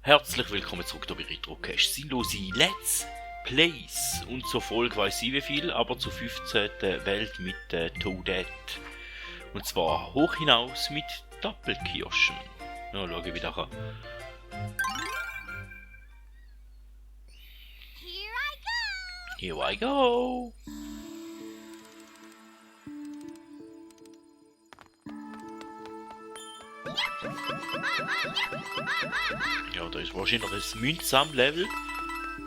Herzlich willkommen zurück hier bei RetroCache. Sinnlose Let's Plays. Und zur Folge weiss ich wie viel, aber zur 15. Welt mit Toadette. Und zwar hoch hinaus mit Doppelkirschen. Ja, schau ich wieder an. Here I go! Ja, da ist wahrscheinlich noch ein Münzsammlevel,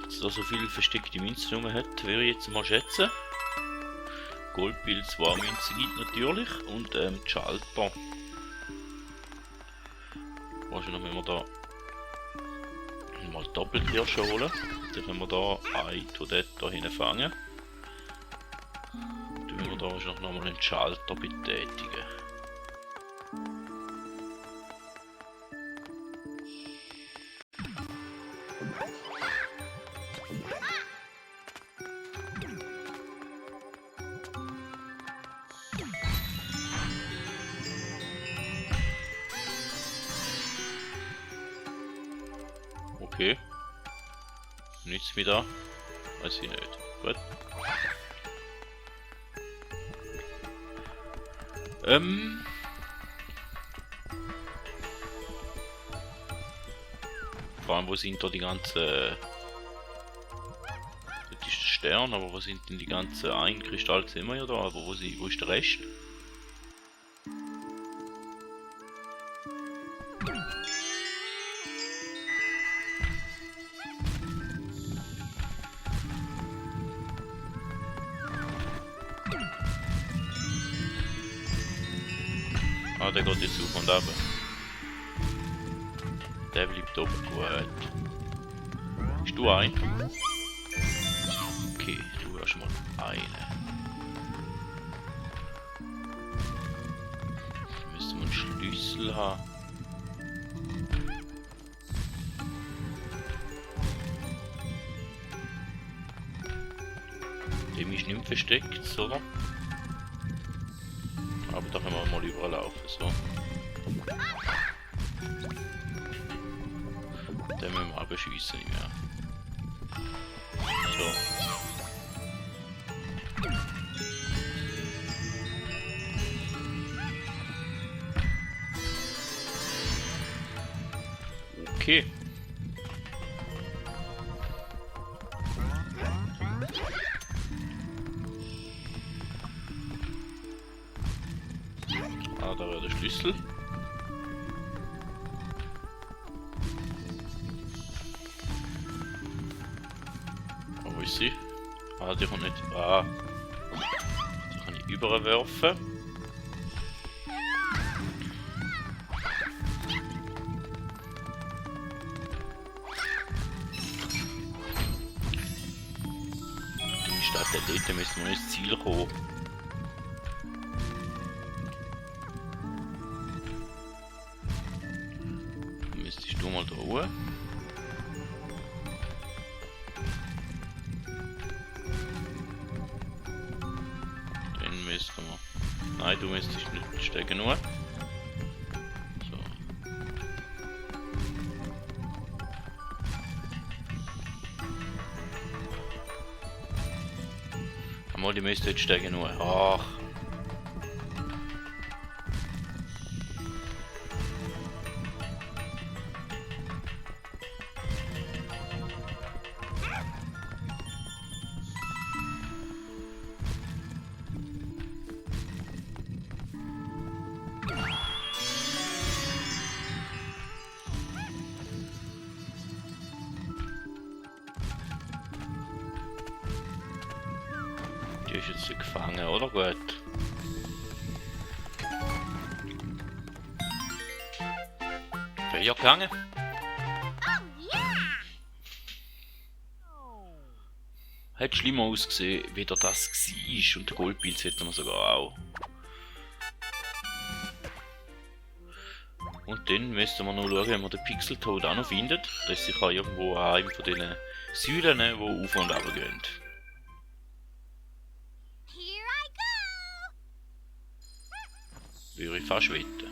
dass da so viele versteckte Münzen rum hat, würde ich jetzt mal schätzen. Goldbild 2 Münzen gibt natürlich und die Schalter. Wahrscheinlich müssen wir da mal Doppelkirsche holen. Dann können wir da ein Toadette da hinten fangen. Dann müssen wir da wahrscheinlich nochmal einen Schalter betätigen. Okay. Nichts wieder. Weiß ich nicht. Gut. Vor allem, wo sind da die ganzen... Das ist der Stern, aber wo sind denn die ganzen Einkristalle? Sehen wir ja da, aber wo ist der Rest? Ah, der geht jetzt auf und ab. Der bleibt oben, gut. Bist du ein? Okay, du hast mal eine. Dann müssen wir einen Schlüssel haben. Dem ist nicht versteckt, oder? Aber da können wir mal überlaufen, so. Den müssen wir aber schiessen, ja. So. Okay. Ah, da wäre der Schlüssel. Wo ist sie? Ah, die kann nicht. Ah. Die kann ich überwerfen. Die Stadt der Leute müssen wir ins Ziel kommen. Müsstest du mal da hoch? Den müssen wir. Nein, du müsstest nicht steigen nur. So. Einmal, die müsste jetzt steigen nur. Ach. Die ist jetzt gefangen, oder? Gut. Wäre ja gegangen. Hat schlimmer ausgesehen, wie das war. Und der Goldpilz hätten wir sogar auch. Und dann müssen wir noch schauen, wenn wir den Pixeltoad auch noch findet. Das ist sicher irgendwo an einem von diesen Säulen, die auf und ab gehen. Würde ich fast wetten.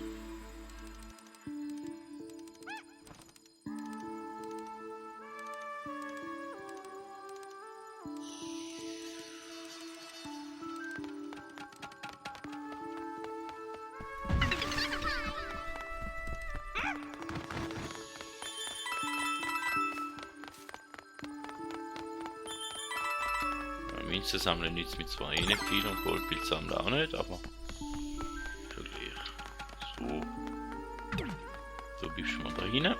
Münzen sammeln nützt mit zwar nicht viel und Goldpilz sammeln auch nicht, aber schon gleich. So. So bleibst du mal da hinten.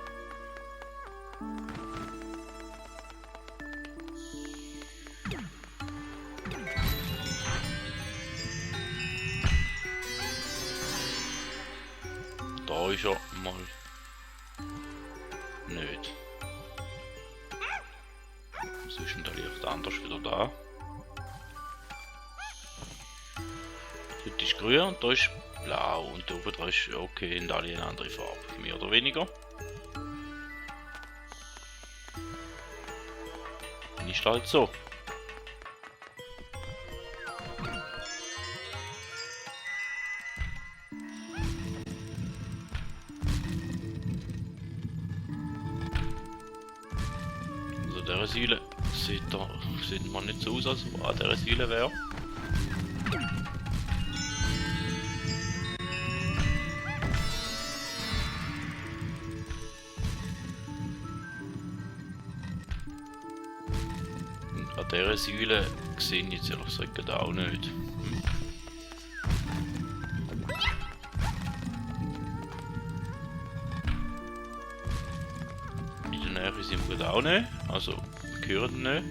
Da ist er mal nicht. So ist der Licht anders wieder da. Dort ist grün und da ist blau und da oben dran ist okay in alle eine andere Farbe, mehr oder weniger. Dann ist halt so. Also dieser Säule sieht man nicht so aus, als ob an dieser Säule wäre. An dieser Säule sehe ich jetzt ehrlich gesagt auch nicht. In der Nähe sind wir auch nicht, also wir hören nicht.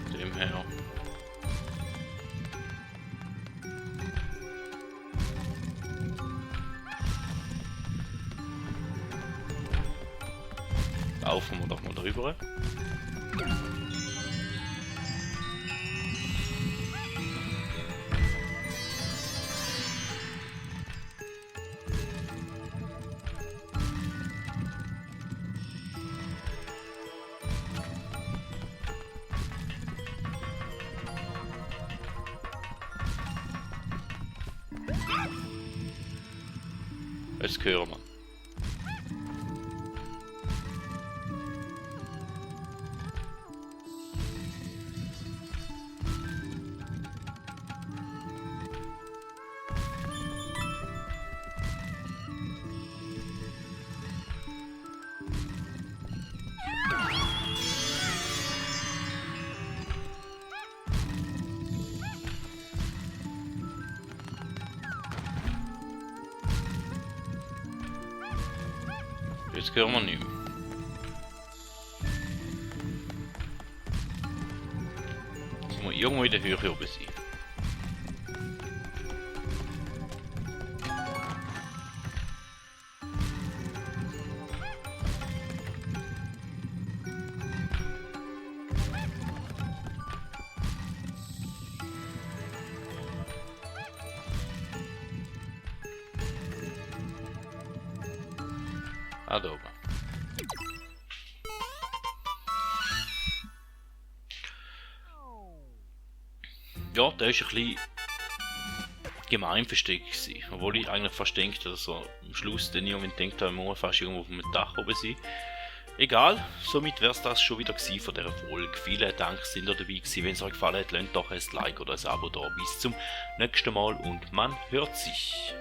Von dem her. Laufen wir doch mal drüber. Jetzt hören wir. Jetzt hören wir nicht mehr. Jetzt muss irgendwo in der Höhe oben sein. Ah, da oben. Ja, der ist ein bisschen gemein versteckt gewesen. Obwohl ich eigentlich fast denke, dass er am Schluss dann irgendwann denkt, er muss fast irgendwo auf dem Dach oben sein. Egal, somit wäre es das schon wieder gewesen von dieser Folge. Vielen Dank, sind ihr dabei gewesen. Wenn es euch gefallen hat, lasst doch ein Like oder ein Abo da. Bis zum nächsten Mal und man hört sich.